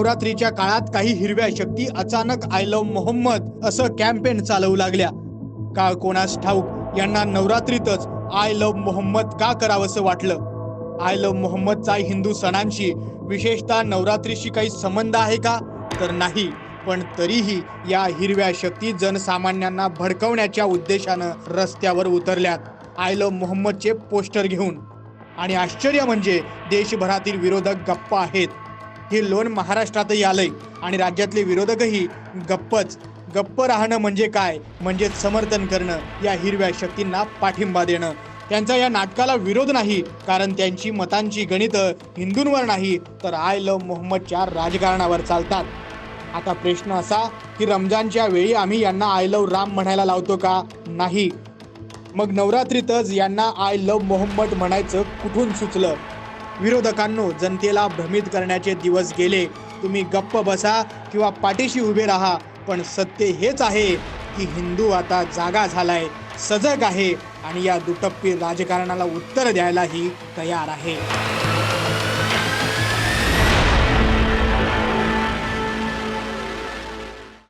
नवरात्रीच्या काळात काही हिरव्या शक्ती अचानक आय लव्ह मोहम्मद असं कॅम्पेन चालवू लागल्या। का कोणास ठाऊक यांना नवरात्रीतच आय लव्ह मोहम्मद का करावंसं वाटलं। आय लव्ह मोहम्मदचा हिंदू सणांशी विशेषतः नवरात्रीशी काही संबंध आहे का, तर नाही। पण तरीही या हिरव्या शक्ती जनसामान्यांना भडकवण्याच्या उद्देशानं रस्त्यावर उतरल्यात आय लव्ह मोहम्मदचे पोस्टर घेऊन। आणि आश्चर्य म्हणजे देशभरातील विरोधक गप्प आहेत। हे लोन महाराष्ट्रातही आलंय आणि राज्यातले विरोधकही गप्पच। गप्प राहणं म्हणजे काय, म्हणजे समर्थन करणं, या हिरव्या शक्तींना पाठिंबा देणं। त्यांचा या नाटकाला विरोध नाही, कारण त्यांची मतांची गणितं हिंदूंवर नाही तर आय लव्ह मोहम्मदच्या राजकारणावर चालतात। आता प्रश्न असा की रमजानच्या वेळी आम्ही यांना आय लव्ह राम म्हणायला लावतो का? नाही। मग नवरात्रीतच यांना आय लव्ह मोहम्मद म्हणायचं कुठून सुचलं? विरोधकांनो, जनतेला भ्रमित करण्याचे दिवस गेले। तुम्ही गप्प बसा किंवा पाठीशी उभे राहा, पण सत्य हेच आहे की हिंदू आता जागा झालाय, सजग आहे आणि या दुटप्पी राजकारणाला उत्तर द्यायलाही तयार आहे।